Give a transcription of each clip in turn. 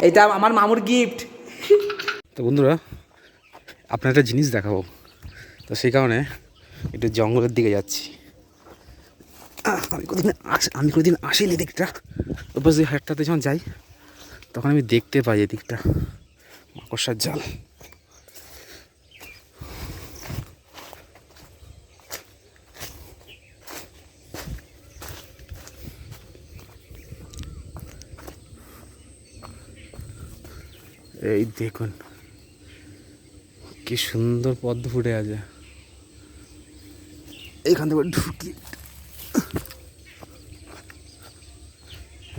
এটা আমার মামুর গিফট। তো বন্ধুরা, আপনার একটা জিনিস দেখাবো, তো সেই কারণে একটু জঙ্গলের দিকে যাচ্ছি। আমি কোনোদিন আসিনি দিকটা, ওপর যে হাটটাতে যখন যাই তখন আমি দেখতে পাই এদিকটা মাকড়সার জাল। এই দেখুন কি সুন্দর পদ্ম ফুটে আছে, এইখান থেকে ঢুকি।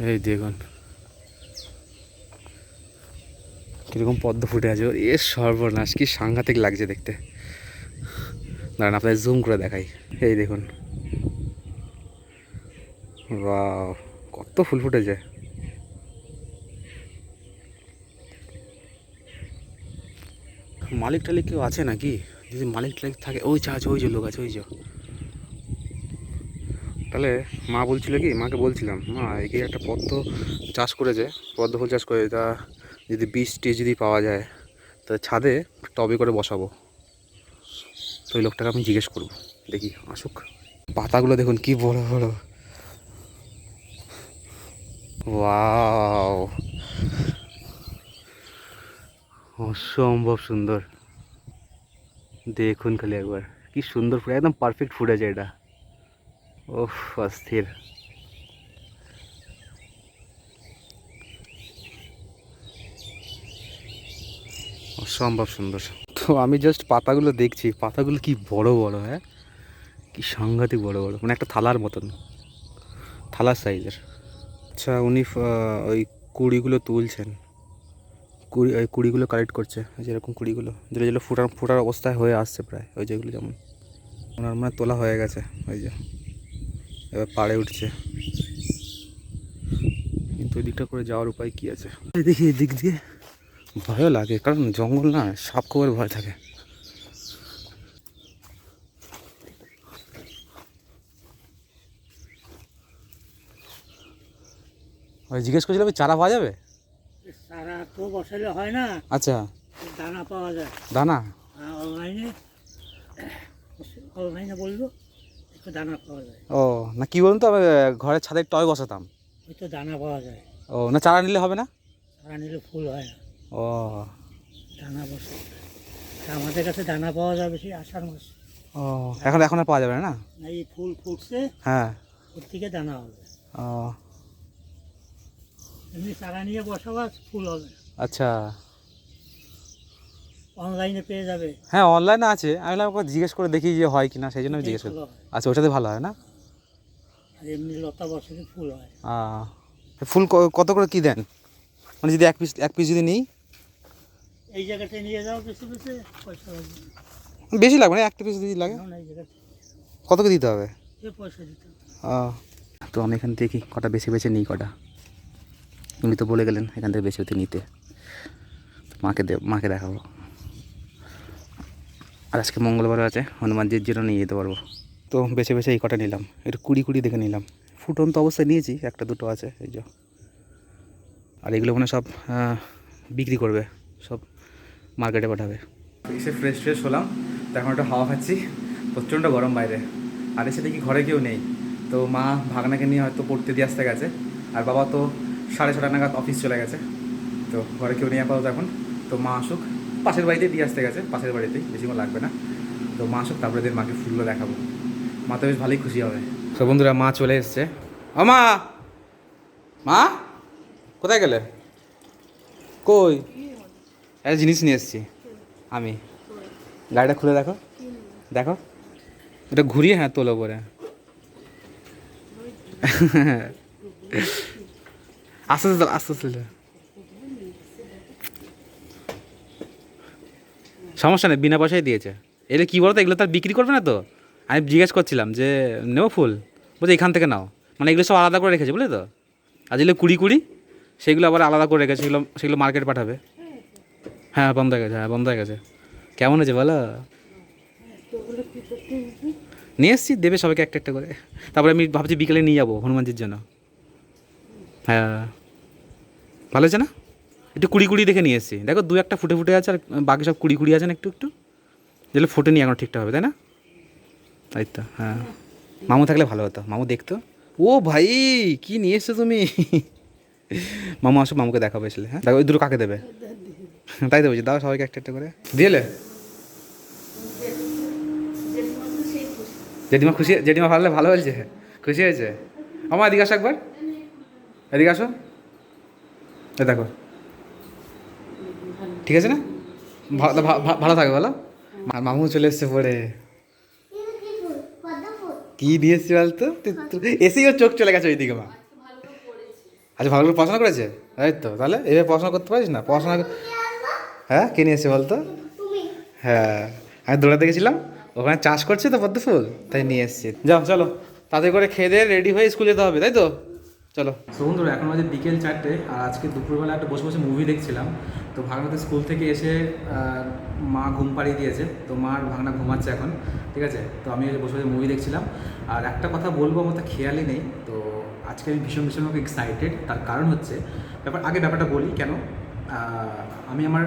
এই দেখুন কীরকম পদ্ম ফুটে আছে, এ সর্বনাশ, কি সাংঘাতিক লাগছে দেখতে। দাঁড়ান আপনাদের জুম করে দেখাই। এই দেখুন, বাহ, কত ফুল ফুটেছে। মালিক টালিক কেউ আছে নাকি? যদি মালিক টালিক থাকে, ওই চা আছে, ওই যে লোক আছে, ওই যে। তাহলে মা বলছিল কি, মাকে বলছিলাম, মা এগিয়ে একটা পদ্ম চাষ করেছে, পদ্ম ফুল চাষ করে, তা যদি বীজ টিজ যদি পাওয়া যায় তাহলে ছাদে টবে করে বসাবো। তো ওই লোকটাকে আমি জিজ্ঞেস করবো, দেখি আসুক। পাতাগুলো দেখুন কি বড় বড়, ওয়াও, অসম্ভব সুন্দর। দেখুন খালি একবার কি সুন্দর ফুটে, একদম পারফেক্ট ফুটেছে এটা। ওহ, অস্থির। অসম্ভব সুন্দর। তো আমি জাস্ট পাতাগুলো দেখছি, পাতাগুলো কি বড় বড়, হ্যাঁ কি সাংঘাতিক বড় বড়, মানে একটা থালার মতন, থালার সাইজের। আচ্ছা, উনি ওই কুড়িগুলো তুলছেন, ওই কুড়িগুলো কালেক্ট করছে, যেরকম কুড়িগুলো যেগুলো যেগুলো ফোটার অবস্থায় হয়ে আসছে প্রায়, ওই যেগুলো যেমন ওনার মানে তোলা হয়ে গেছে, ওই যে এবার পাড়ে উঠছে। কিন্তু ওই দিকটা করে যাওয়ার উপায় কী আছে? দেখি এদিক দিয়ে ভয়ও লাগে, কারণ জঙ্গল না, সাপ খবর ভয় থাকে। ওই জিজ্ঞেস করছিলাম চারা পাওয়া যাবে? চারা তো বসালে হয় না। আচ্ছা, দানা পাওয়া যায়। দানা? অনলাইনে অনলাইনে বললো একটু দানা পাওয়া যায়। ও না, কি বলুন তো, আমি ঘরের ছাদের টয় বসাতাম। ওই তো দানা পাওয়া যায়। ও না, চারা নিলে হবে না? চারা নিলে ফুল হয় না। ও দানা বসে আমাদের কাছে দানা পাওয়া যাবে সেই আষাঢ় মাস। ও এখন এখন আর পাওয়া যাবে না? এই ফুল ফুটছে, হ্যাঁ, ওর থেকে দানা হবে। ও এমনি চারা নিয়ে বসাবা, ফুল হবে। আচ্ছা, অনলাইনে পেয়ে যাবে। হ্যাঁ অনলাইনে আছে, আমি আমাকে জিজ্ঞেস করে দেখি যে হয় কিনা, সেই জন্য আমি জিজ্ঞেস করি। ভালো হয়। আচ্ছা, ওটাতে ভালো হয় না? আর এমনি লতা বসালে ফুল হয়। ফুল কত করে কি দেন, মানে যদি এক পিস যদি নিই? এই জায়গাটায় নিয়ে যাও, বেশি বেশি পয়সা লাগবে। বেশি লাগবে না, একটা পিস যদি লাগে? এই জায়গাতে কত করে দিতে হবে? পয়সা দিতে হবে। তো আমি এখান থেকে কটা বেছে বেছে নিই কটা, উনি তো বলে গেলেন এখান থেকে বেছে বেছে নিতে, মাকে দেখাবো। আর আজকে মঙ্গলবার আছে, হনুমানজির জন্য নিয়ে যেতে পারবো। তো বেছে বেছে এই কটা নিলাম, একটু কুড়ি দেখে নিলাম। ফুটন্ত অবস্থায় নিয়েছি, একটা দুটো আছে এই যে। আর এগুলো মানে সব বিক্রি করবে, সব মার্কেটে পাঠাবে। এসে ফ্রেশ হলাম, তো এখন একটা হাওয়া খাচ্ছি, প্রচণ্ড গরম বাইরে। আর এসে দেখি ঘরে কেউ নেই, তো মা ভাগনাকে নিয়ে হয়তো পড়তে দিয়ে আসতে গেছে, আর বাবা তো 6:30 নাগাদ অফিস চলে গেছে। তো ঘরে কেউ নেই আপাতত এখন। তো মা আসুক, পাশের বাড়িতে দিয়ে আসতে গেছে, পাশের বাড়িতেই, বেশিক্ষণ লাগবে না। তো মা আসুক, তারপরে দিন মাকে ফুলগুলো দেখাবো, মা তো বেশ ভালোই খুশি হবে। তো বন্ধুরা, মা চলে এসছে। ও মা, মা কোথায় গেলে? কই? একটা জিনিস নিয়ে এসেছি আমি, গাড়িটা খুলে দেখো, দেখো এটা ঘুরিয়ে, হ্যাঁ তোলো করে। আস্তে আস্তে আস্তে আস্তে, সমস্যা নেই, বিনা পয়সায় দিয়েছে। এগুলো কী বলো তো, এগুলো তার বিক্রি করবে না তো? আমি জিজ্ঞেস করছিলাম যে নেবো ফুল, বলছে এখান থেকে নাও, মানে এগুলো সব আলাদা করে রেখেছে, বুঝলি তো? আর যেগুলো কুড়ি সেগুলো আবার আলাদা করে রেখেছে, সেগুলো মার্কেট পাঠাবে। হ্যাঁ বন্ধ হয়ে গেছে, হ্যাঁ বন্ধ হয়ে গেছে। কেমন হয়েছে বলো? নিয়ে এসেছি, দেবে সবাইকে একটা একটা করে। তারপরে আমি ভাবছি বিকেলে নিয়ে যাবো হনুমানজির জন্য। হ্যাঁ, ভালো হয়েছে না? একটু কুড়ি কুড়ি দেখে নিয়ে এসেছি, দেখো দু একটা ফুটে ফুটে আছে, আর বাকি সব কুড়ি কুড়ি আছে না একটু একটু, যেগুলো ফুটে নিয়ে এখন ঠিকঠাক হবে, তাই না? তাই তো, হ্যাঁ। মামু থাকলে ভালো হতো, মামু দেখতো। ও ভাই, কি নিয়ে এসছো তুমি? মামু আসো, মামুকে দেখাবো এসলে। হ্যাঁ, দেখো ওই দুটো কাকে দেবে? তাই তো বলছি, দাও সবাইকে একটা একটা করে দিলে। জেঠিমা খুশি, জেঠিমা ভালো, ভালো হয়েছে, খুশি হয়েছে। আমার এদিকে আসো একবার, এদিকে আসো, এ দেখো, ঠিক আছে না? ভালো থাকবে বলো। মামু চলে এসছে পরে, কি দিয়েছি বলতো? এসেই ওর চোখ চলে গেছে ওইদিকে। মা আচ্ছা, ভালো করে পড়াশোনা করেছে, তাই তো? তাহলে এভাবে পড়াশোনা করতে পারিস না, পড়াশোনা। হ্যাঁ, কে নিয়ে এসছে বলতো? হ্যাঁ, আমি দৌড়াতে গেছিলাম, ওখানে চাষ করছে তো পদ্ম ফুল, তাই নিয়ে এসছি। যাও চলো, তাড়াতাড়ি করে খেয়ে দিয়ে রেডি হয়ে স্কুল যেতে হবে, তাই তো? চলো। তো বন্ধুরা, এখন বাজে বিকেল 4টে, আর আজকে দুপুরবেলা একটা বসে বসে মুভি দেখছিলাম। তো ভাগনাতে স্কুল থেকে এসে মা ঘুম পাড়িয়ে দিয়েছে, তো মার ভাগনা ঘুমাচ্ছে এখন, ঠিক আছে? তো আমি বসে বসে মুভি দেখছিলাম। আর একটা কথা বলবো, আমার তো খেয়ালই নেই। তো আজকে আমি ভীষণ ভীষণ এক্সাইটেড, তার কারণ হচ্ছে ব্যাপারটা বলি কেন। আমি আমার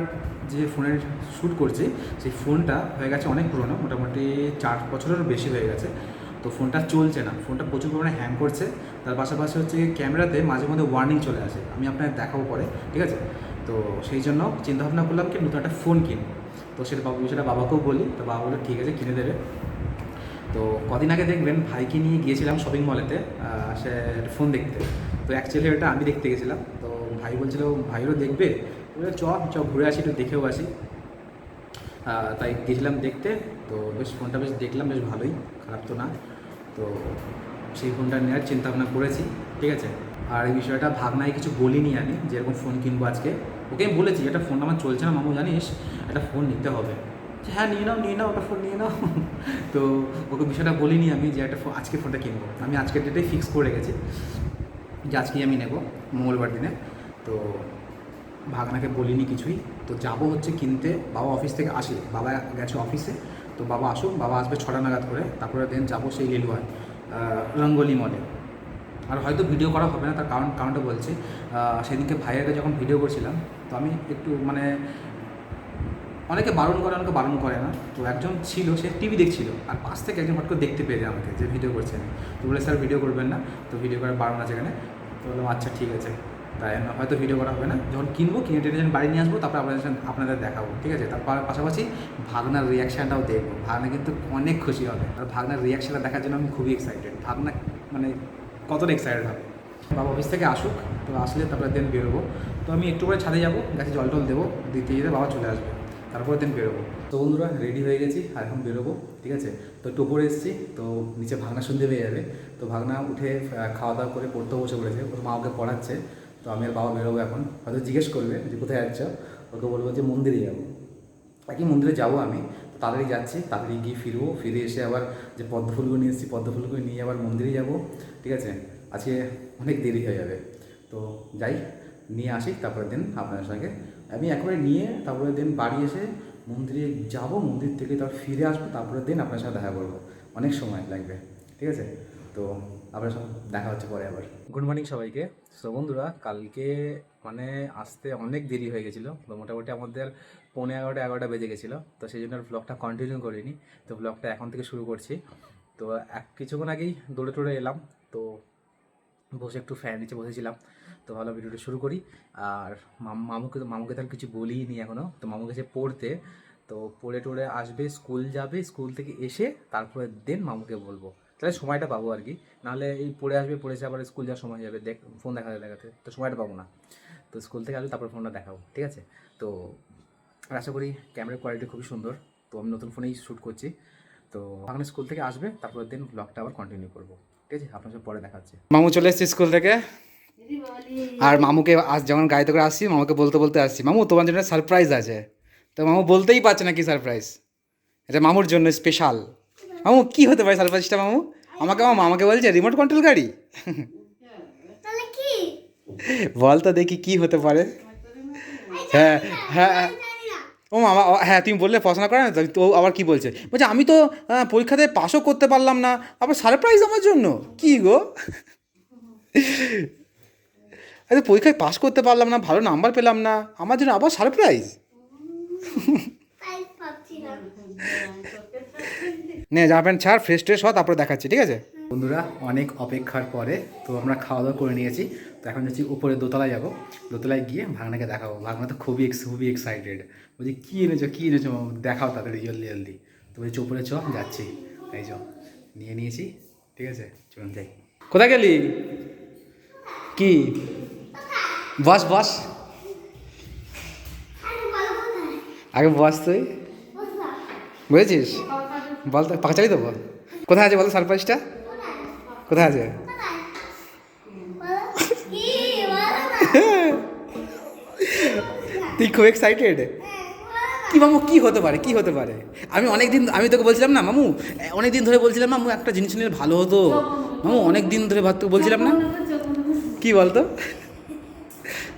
যে ফোনের শ্যুট করছি, সেই ফোনটা হয়ে গেছে অনেক পুরনো, মোটামুটি 4 বছরেরও বেশি হয়ে গেছে। তো ফোনটা চলছে না, ফোনটা প্রচুর পরিমাণে হ্যাং করছে। তার পাশাপাশি হচ্ছে ক্যামেরাতে মাঝে মধ্যে ওয়ার্নিং চলে আসে, আমি আপনাকে দেখাবো পরে, ঠিক আছে? তো সেই জন্য চিন্তাভাবনা করলাম কি নতুন একটা ফোন কিনি। তো সেটা বাবাকেও বলি, তো বাবা বললো ঠিক আছে, কিনে দেবে। তো কদিন আগে দেখবেন ভাইকে নিয়ে গিয়েছিলাম শপিং মলেতে সে ফোন দেখতে। তো অ্যাকচুয়ালি ওটা আমি দেখতে গেছিলাম, তো ভাই বলছিল ভাইয়েরও দেখবে, চ চ ঘুরে আসি, একটু দেখেও আসি। তাই গেছিলাম দেখতে। তো ফোনটা দেখলাম, বেশ ভালোই, খারাপ তো না। তো সেই ফোনটা নেওয়ার চিন্তাভাবনা করেছি, ঠিক আছে? আর এই বিষয়টা ভাবনায় কিছু বলিনি আমি, যেরকম ফোন কিনবো আজকে। ওকে আমি বলেছি, একটা ফোন আমার চলছে না মামু, জানিস, একটা ফোন নিতে হবে। হ্যাঁ, নিয়ে নাও ওটা ফোন নিয়ে নাও। তো ওকে বিষয়টা বলিনি আমি যে একটা আজকে ফোনটা কিনবো। আমি আজকের ডেটেই ফিক্স করে রেখেছি যে আজকেই আমি নেব, মঙ্গলবার দিনে। তো ভাগনাকে বলিনি কিছুই। তো যাবো হচ্ছে কিনতে, বাবা অফিস থেকে আসে, বাবা গেছে অফিসে। তো বাবা আসুক, বাবা আসবে 6টা নাগাদ করে, তারপরে দেন যাবো সেই লিলুয়ায় রঙ্গোলি মলে। আর হয়তো ভিডিও করা হবে না, তার কারণটা বলছি। সেদিনকে ভাইয়াকে যখন ভিডিও করছিলাম, তো আমি একটু মানে অনেকে বারণ করে, অনেকে বারণ করে না। তো একজন ছিল, সে টিভি দেখছিল, আর পাশ থেকে একজন হট করে দেখতে পেরে আমাকে যে ভিডিও করছেন। তো বলে স্যার ভিডিও করবেন না, তো ভিডিও করার বারণ আছে এখানে। তো বললাম আচ্ছা ঠিক আছে, তাই হয়তো ভিডিও করা হবে না। যখন কিনবো, কিনে টেনে বাড়ি নিয়ে আসবো, তারপর আপনাদের দেখাবো, ঠিক আছে? তার পাশাপাশি ভাগনার রিয়াকশানটাও দেখবো। ভাগনা কিন্তু অনেক খুশি হবে, আর ভাগনার রিয়াকশানটা দেখার জন্য আমি খুবই এক্সাইটেড। ভাগনা মানে কতটা এক্সাইটেড হবে। বাবা অফিস থেকে আসুক, তো আসলে তারপরে দেন বেরোবো। তো আমি একটু করে ছাদে যাবো, গাছে জল টল দেবো, দিতে যেতে বাবা চলে আসবে, তারপরে দিন বেরোবো। তো বন্ধুরা, রেডি হয়ে গেছি, আর এখন বেরোবো, ঠিক আছে? তো একটু উপরে এসেছি, তো নিচে ভাগনা শুনতে পেয়ে যাবে। তো ভাগনা উঠে খাওয়া দাওয়া করে পড়তেও বসে পড়েছে, ওর মা ওকে পড়াচ্ছে। তো আমি আর বাবা বেরোবো এখন। হয়তো জিজ্ঞেস করবে যে কোথায় যাচ্ছ, ওকে বলবো যে মন্দিরে যাবো। একই মন্দিরে যাবো আমি, তো তাড়াতাড়ি যাচ্ছি, তাড়াতাড়ি গিয়ে ফিরবো, ফিরে এসে আবার যে পদ্ম ফুলগুলো নিয়ে এসেছি, পদ্ম ফুলগুলো নিয়ে আবার মন্দিরে যাবো, ঠিক আছে? আজকে অনেক দেরি হয়ে যাবে, তো যাই, নিয়ে আসি, তারপরে দিন আপনার সঙ্গে আমি একবারে নিয়ে তারপরে দিন বাড়ি এসে মন্দিরে যাব, মন্দির থেকে তারপর ফিরে আসবো, তারপরে দিন আপনার সাথে দেখা করবো। অনেক সময় লাগবে, ঠিক আছে? তো আপনার সঙ্গে দেখা হচ্ছে পরে আবার। গুড মর্নিং সবাইকে। সো বন্ধুরা, কালকে মানে আসতে অনেক দেরি হয়ে গেছিলো, তো মোটামুটি আমাদের 11:30 বেজে গেছিলো। তো সেই জন্য ব্লগটা কন্টিনিউ করিনি, তো ব্লগটা এখন থেকে শুরু করছি। তো কিছুক্ষণ আগেই দৌড়ে টোড়ে এলাম, তো বসে একটু ফ্যান নিচে বসেছিলাম। তো ভালো, ভিডিওটা শুরু করি। আর মামুকে তার কিছু বলিনি এখনও। তো মামু গেছে পড়তে, তো পড়ে টোড়ে আসবে, স্কুল যাবে, স্কুল থেকে এসে তারপরে দেন মামুকে বলবো, তাহলে সময়টা পাবো আর কি। নাহলে এই পড়ে আসবে, পড়েছে আবার স্কুল যাওয়ার সময় যাবে, ফোন দেখাতে তো সময়টা পাবো না। তো স্কুল থেকে আসবে, তারপর ফোনটা দেখাবো, ঠিক আছে? তো আশা করি ক্যামেরার কোয়ালিটি খুবই সুন্দর। তো আমি নতুন ফোনেই শ্যুট করছি। তো এখন স্কুল থেকে আসবে, তারপরে দিন ব্লগটা আবার কন্টিনিউ করবো, ঠিক আছে? আপনার সাথে পরে দেখা হচ্ছে। মামু চলে এসেছে স্কুল থেকে, আর মামুকে যখন গাড়িতে করে আসছি, মামুকে বলতে বলতে আসছি, মামু তোমার জন্য সারপ্রাইজ আছে। তো মামু বলতেই পারছে না কি সারপ্রাইজ, এটা মামুর জন্য স্পেশাল। মামু কি হতে পারে সারপ্রাইজটা মামু? আমাকে বলছে রিমোট কন্ট্রোল গাড়ি। বল তো দেখি কি হতে পারে। হ্যাঁ হ্যাঁ, ও মামা হ্যাঁ তুমি বললে পড়াশোনা করে না তো আবার কি বলছে বলছে আমি তো পরীক্ষাতে পাসও করতে পারলাম না আবার সারপ্রাইজ আমার জন্য কি গো আরে পরীক্ষায় পাস করতে পারলাম না ভালো নাম্বার পেলাম না আমার জন্য আবার সারপ্রাইজ নে জামা প্যান্ট ছাড় ফ্রেশ ট্রেশ হ তারপরে দেখাচ্ছি ঠিক আছে বন্ধুরা অনেক অপেক্ষার পরে তো আমরা খাওয়া দাওয়া করে নিয়েছি তো এখন যাচ্ছি উপরে দোতলায় যাবো দোতলায় গিয়ে ভাগনাকে দেখাবো ভাগনা তো খুবই এক্সাইটেড বলছি কী এনেছো দেখাও তাড়াতাড়ি জলদি জলদি তো বলছি উপরে চ যাচ্ছি এই চ নিয়েছি ঠিক আছে চলুন যাই কোথায় গেলি কি বস বস আগে বস তুই বুঝেছিস বল তো পাকা চাবি দেবো কোথায় আছে বলো সারপ্রাইজটা কোথায় আছে তুই খুব এক্সাইটেড কি মামু কি হতে পারে আমি তোকে বলছিলাম না মামু অনেক দিন ধরে বলছিলাম মামু একটা জিনিস নিলে ভালো হতো মামু অনেক দিন ধরে তোকে বলছিলাম না কি বলতো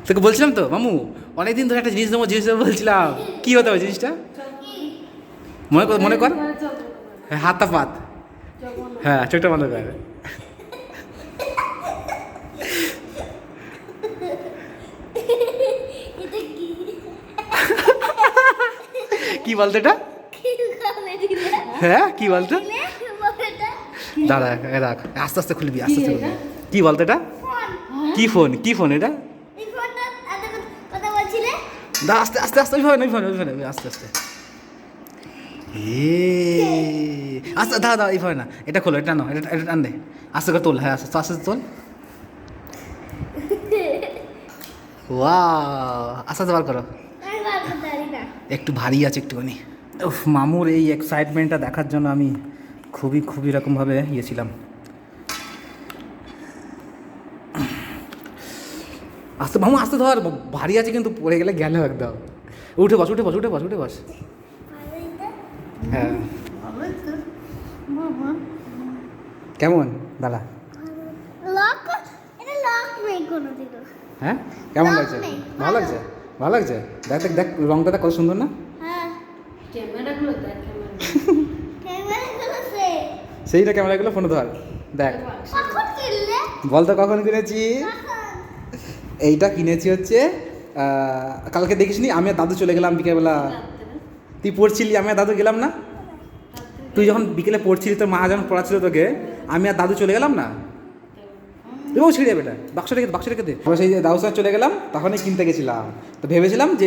তোকে বলছিলাম তো মামু অনেক দিন ধরে একটা জিনিস দেবো বলছিলাম কি হতে হবে জিনিসটা মনে কর হ্যাঁ হাতটা পাত হ্যাঁ চোখটা বন্ধ কর কি বলতো এটা হ্যাঁ কি বলতো দাদা রাখ আস্তে আস্তে খুলবি কি বলতো এটা কি ফোন এটা দা আস্তে আস্তে আস্তে আস্তে আস্তে আস্তে দাদা এই ফোন না এটা খোলো এটা না এটা টান দে আস্তে করে তোল হ্যাঁ আস্তে আস্তে তোল আস্তে আস্তে বার করো একটু ভারী আছে একটুখানি মামুর এই এক্সাইটমেন্টটা দেখার জন্য আমি খুবই রকমভাবে ছিলাম আস্তে মামু আস্তে ধর ভারী আছে কিন্তু পড়ে গেলে গেল একদম উঠে বস হ্যাঁ কেমন দাদা হ্যাঁ কেমন লাগছে ভালো লাগছে দেখ রংটা দেখ কত সুন্দর না সেইটা ক্যামেরাগুলো ফোনে ধর দেখ বলতো কখন কিনেছি এইটা কিনেছি হচ্ছে কালকে দেখিসনি আমি আর দাদু চলে গেলাম বিকেলবেলা তুই পড়ছিলি আমি আর দাদু গেলাম না তুই যখন বিকেলে পড়ছিলি তোর মা যখন পড়াচ্ছিল তোকে আমি আর দাদু চলে গেলাম না এবং ছিঁড়ে যাবে এটা বাক্স রেখে দে সেই দাদুর সাথে চলে গেলাম তখনই কিনতে গেছিলাম তো ভেবেছিলাম যে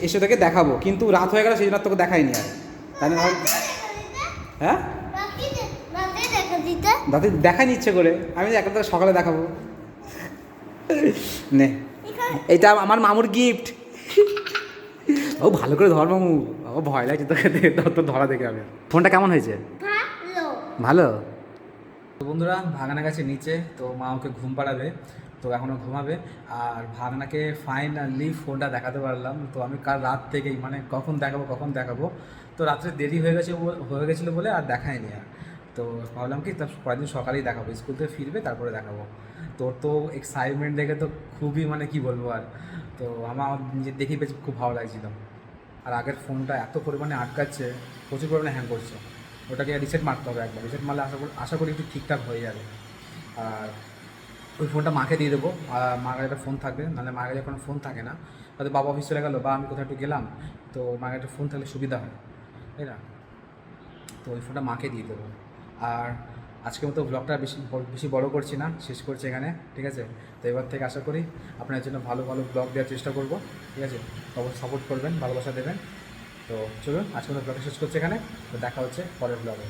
এসে তোকে দেখাবো কিন্তু রাত হয়ে গেল সেই জন্য তোকে দেখাইনি আর তাই না হ্যাঁ দাদু দেখানি ইচ্ছে করে আমি একটা সকালে দেখাবো নে এইটা আমার মামুর গিফট ও ভালো করে ধর মামু ও ভয় লাগছে তোকে তো ধরা দেখে আমি ফোনটা কেমন হয়েছে ভালো তো বন্ধুরা ভাগনা গেছে নিচে তো মা ওকে ঘুম পাড়াবে তো এখনও ঘুমাবে আর ভাগনাকে ফাইনালি ফোনটা দেখাতে পারলাম তো আমি কাল রাত থেকেই মানে কখন দেখাবো তো রাত্রে দেরি হয়ে গেছিলো বলে আর দেখায়নি আর তো ভাবলাম কি তার পরের দিন সকালেই দেখাবো স্কুল থেকে ফিরবে তারপরে দেখাবো তোর তো এক্সাইটমেন্ট দেখে তো খুবই মানে কি বলবো আর তো আমার নিজের দেখেই বেশ খুব ভালো লাগছিলো আর আগের ফোনটা এত পরিমাণে আটকাচ্ছে প্রচুর পরিমাণে হ্যাং করছে ওটাকে রিসেট মারতে হবে একবার রিসেট মারলে আশা করি একটু ঠিকঠাক হয়ে যাবে আর ওই ফোনটা মাকে দিয়ে দেবো মার কাছে একটা ফোন থাকবে নাহলে মার কাছে কোনো ফোন থাকে না হয়তো বাবা অফিস চলে গেলো বা আমি কোথাও একটু গেলাম তো মার কাছে একটা ফোন থাকলে সুবিধা হয় তাই না তো ওই ফোনটা মাকে দিয়ে দেবো আর আজকের মতো ব্লগটা বেশি বড় করছি না শেষ করছি এখানে ঠিক আছে তো এবার থেকে আশা করি আপনার জন্য ভালো ব্লগ দেওয়ার চেষ্টা করবো ঠিক আছে অবশ্যই সাপোর্ট করবেন ভালোবাসা দেবেন তো চলুন আজকের মতো ব্লগটা শেষ করছি এখানে তো দেখা হচ্ছে পরের ব্লগে